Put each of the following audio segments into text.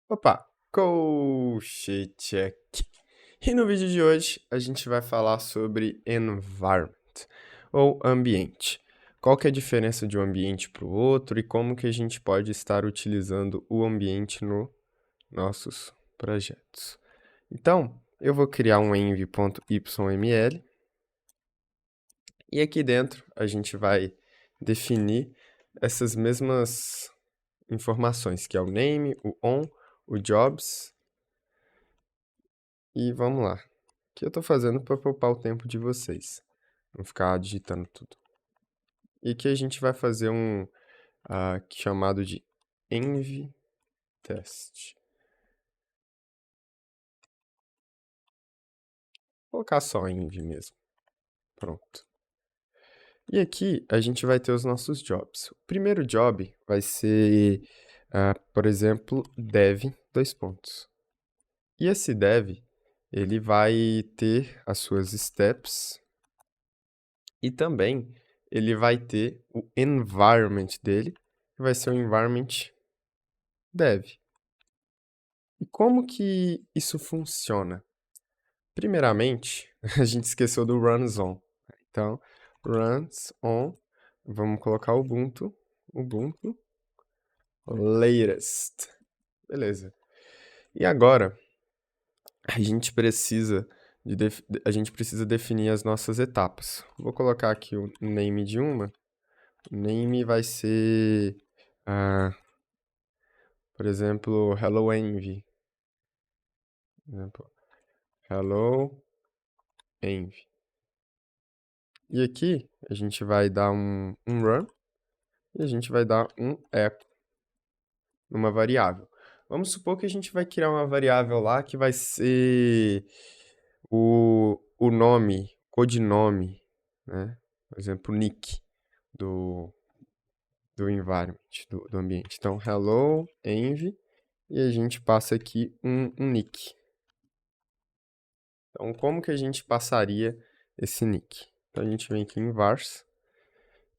Opa, Coach Check. E no vídeo de hoje a gente vai falar sobre environment, ou ambiente. Qual que é a diferença de um ambiente para o outro e como que a gente pode estar utilizando o ambiente nos nossos projetos. Então, eu vou criar um env.yml e aqui dentro a gente vai definir essas mesmas informações, que é o name, o on, o jobs. E vamos lá. O que eu tô fazendo para poupar o tempo de vocês? Não ficar digitando tudo. E aqui a gente vai fazer um chamado de env test. Vou colocar só env mesmo. Pronto. E aqui a gente vai ter os nossos jobs. O primeiro job vai ser, por exemplo, dev, dois pontos. E esse dev, ele vai ter as suas steps e também ele vai ter o environment dele, que vai ser o environment dev. E como que isso funciona? Primeiramente, a gente esqueceu do runs on. Então, runs on, vamos colocar Ubuntu latest. Beleza. E agora, a gente precisa a gente precisa definir as nossas etapas. Vou colocar aqui o name de uma. O name vai ser, por exemplo, hello env. Hello env. E aqui a gente vai dar um run e a gente vai dar um echo numa variável. Vamos supor que a gente vai criar uma variável lá que vai ser o nome, codinome, né? Por exemplo, nick do environment, do ambiente. Então, hello env e a gente passa aqui um nick. Então, como que a gente passaria esse nick? Então, a gente vem aqui em vars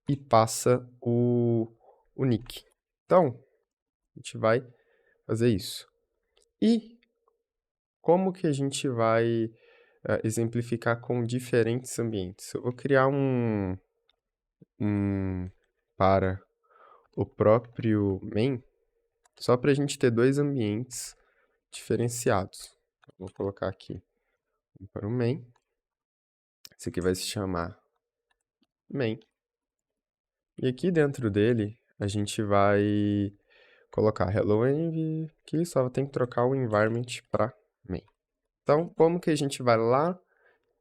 e passa o nick. Então, a gente vai fazer isso. E como que a gente vai exemplificar com diferentes ambientes? Eu vou criar um para o próprio main, só para a gente ter dois ambientes diferenciados. Vou colocar aqui um para o main. Esse aqui vai se chamar main. E aqui dentro dele, a gente vai colocar hello env, que só tem que trocar o environment para main. Então, como que a gente vai lá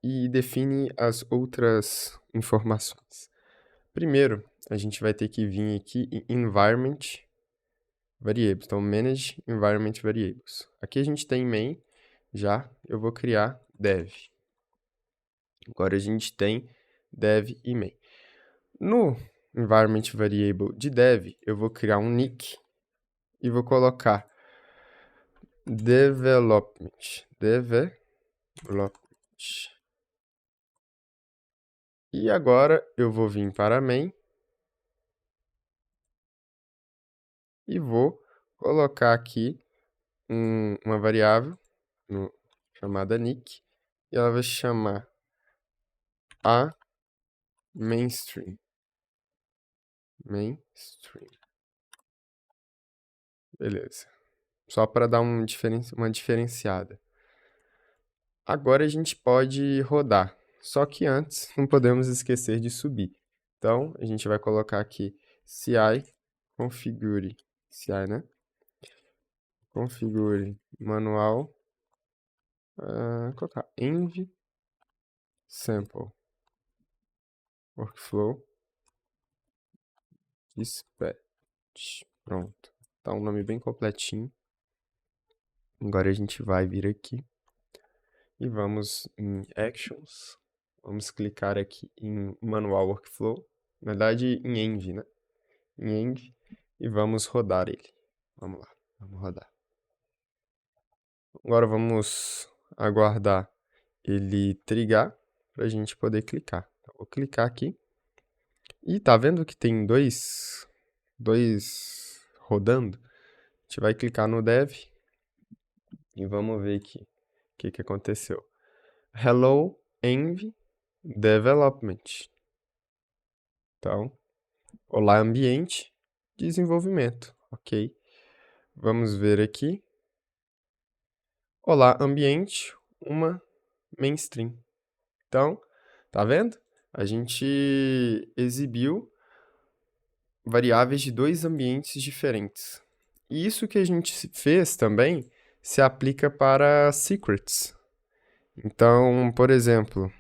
e define as outras informações? Primeiro, a gente vai ter que vir aqui em environment variables. Então, manage environment variables. Aqui a gente tem main, já eu vou criar dev. Agora a gente tem dev e main. No environment variable de dev, eu vou criar um nick e vou colocar development. E agora eu vou vir para main e vou colocar aqui uma variável chamada nick e ela vai se chamar a mainstream. Beleza. Só para dar uma diferenciada. Agora a gente pode rodar. Só que antes, não podemos esquecer de subir. Então, a gente vai colocar aqui ci configure, ci, né? Configure manual, colocar env sample workflow dispatch. Pronto. Tá um nome bem completinho. Agora a gente vai vir aqui e vamos em actions. Vamos clicar aqui em manual workflow. Na verdade, em env, né? Em env e vamos rodar ele. Vamos lá, vamos rodar. Agora vamos aguardar ele trigar para a gente poder clicar. Então, vou clicar aqui e tá vendo que tem dois rodando? A gente vai clicar no dev E vamos ver aqui o que aconteceu. Hello, Envy, Development. Então, olá, ambiente, desenvolvimento, ok? Vamos ver aqui. Olá, ambiente, uma mainstream. Então, tá vendo? A gente exibiu variáveis de dois ambientes diferentes. E isso que a gente fez também se aplica para secrets. Então, por exemplo,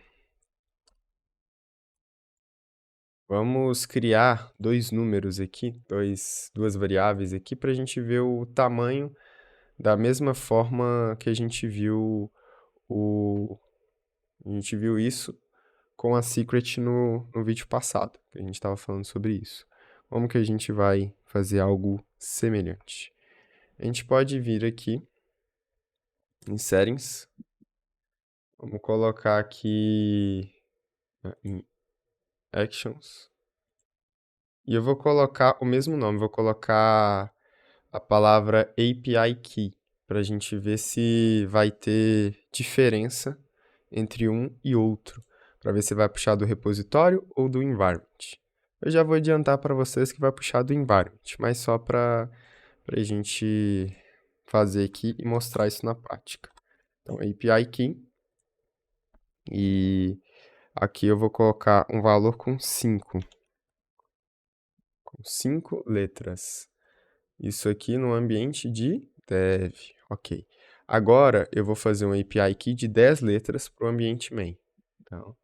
vamos criar dois números aqui, duas variáveis aqui, para a gente ver o tamanho da mesma forma que o, a gente viu isso com a secret no vídeo passado, que a gente estava falando sobre isso. Como que a gente vai fazer algo semelhante? A gente pode vir aqui em settings, vamos colocar aqui em actions, e eu vou colocar o mesmo nome, vou colocar a palavra API Key, para a gente ver se vai ter diferença entre um e outro, para ver se vai puxar do repositório ou do environment. Eu já vou adiantar para vocês que vai puxar do environment, mas só para a gente fazer aqui e mostrar isso na prática. Então, API Key, e aqui eu vou colocar um valor com 5 letras. Isso aqui no ambiente de dev, ok. Agora eu vou fazer um API Key de 10 letras para o ambiente main. Então,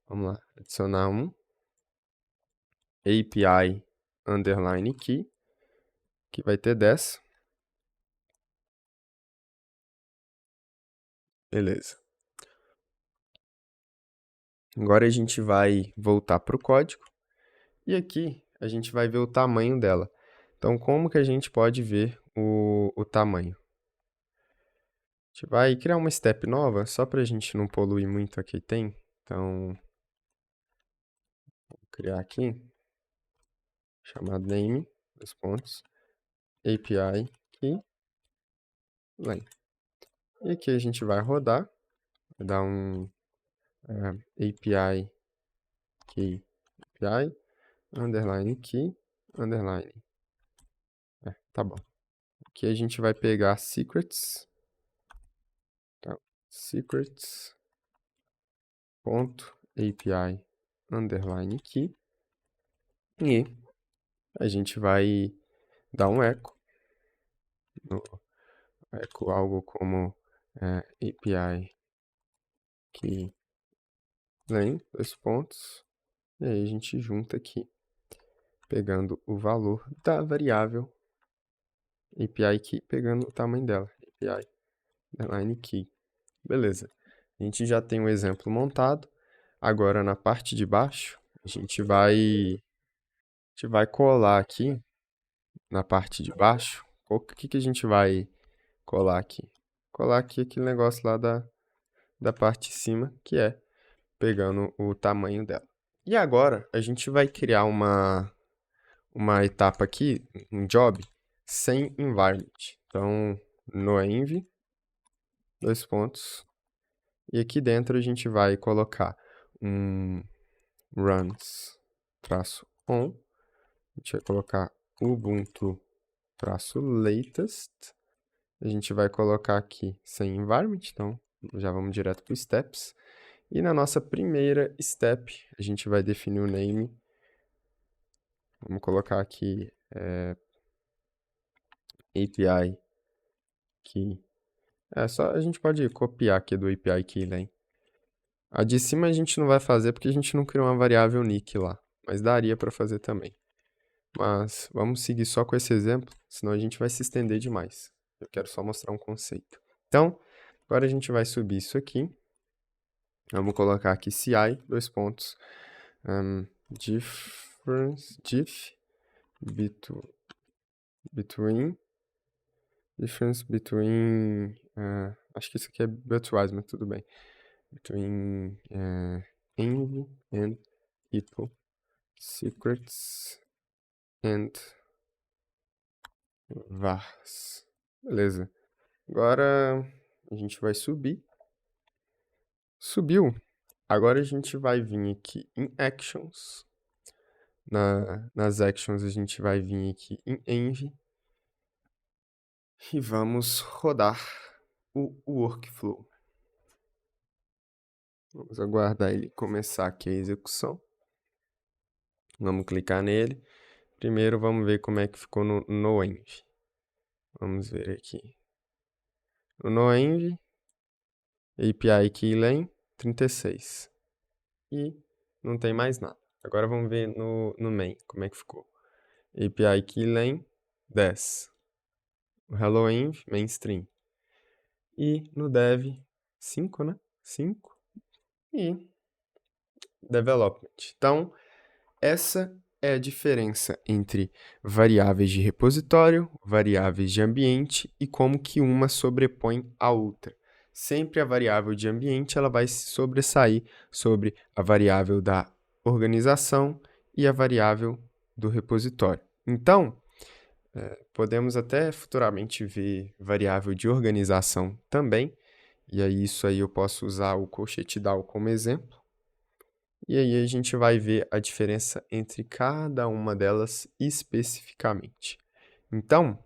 vamos lá, adicionar um API underline key, que vai ter 10. Beleza. Agora a gente vai voltar para o código e aqui a gente vai ver o tamanho dela. Então, como que a gente pode ver o tamanho? A gente vai criar uma step nova, só para a gente não poluir muito a que tem. Então, vou criar aqui, chamado name, dois pontos, API key, len. E aqui a gente vai rodar, vai dar um API key, API, underline key, underline. Tá bom. Aqui a gente vai pegar secrets, tá? Secrets.api underline key, e a gente vai dar um echo, algo como API key len, dois pontos, e aí a gente junta aqui, pegando o valor da variável API key, pegando o tamanho dela, API underline key. Beleza. A gente já tem um exemplo montado. Agora, na parte de baixo, a gente vai colar aqui, na parte de baixo, o que a gente vai colar aqui? Colar aqui aquele negócio lá da parte de cima, que é pegando o tamanho dela. E agora, a gente vai criar uma etapa aqui, um job, sem environment. Então, no env, dois pontos, e aqui dentro a gente vai colocar um runs-on, a gente vai colocar ubuntu-latest, a gente vai colocar aqui sem environment, então já vamos direto para o steps, e na nossa primeira step a gente vai definir o name, vamos colocar aqui API key, só a gente pode copiar aqui do API key, né? A de cima a gente não vai fazer porque a gente não criou uma variável nick lá, mas daria para fazer também. Mas vamos seguir só com esse exemplo, senão a gente vai se estender demais. Eu quero só mostrar um conceito. Então, agora a gente vai subir isso aqui. Vamos colocar aqui CI, dois pontos, difference between, acho que isso aqui é bitwise, mas tudo bem. Between env and people, secrets and vars. Beleza. Agora a gente vai subir. Subiu. Agora a gente vai vir aqui em Actions. Nas Actions a gente vai vir aqui em Envy. E vamos rodar o workflow. Vamos aguardar ele começar aqui a execução. Vamos clicar nele. Primeiro vamos ver como é que ficou no Envy. Vamos ver aqui. No Envy, API Keylane 36. E não tem mais nada. Agora vamos ver no main como é que ficou. API Keylane 10. O Hello Envy, mainstream. E no dev 5, né? 5. E development. Então, essa é a diferença entre variáveis de repositório, variáveis de ambiente e como que uma sobrepõe a outra. Sempre a variável de ambiente ela vai se sobressair sobre a variável da organização e a variável do repositório. Então, podemos até futuramente ver variável de organização também, e aí isso aí eu posso usar o colchete DAO como exemplo. E aí a gente vai ver a diferença entre cada uma delas especificamente. Então,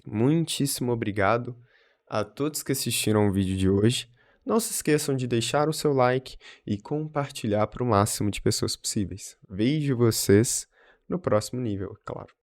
muitíssimo obrigado a todos que assistiram o vídeo de hoje. Não se esqueçam de deixar o seu like e compartilhar para o máximo de pessoas possíveis. Vejo vocês no próximo nível, claro.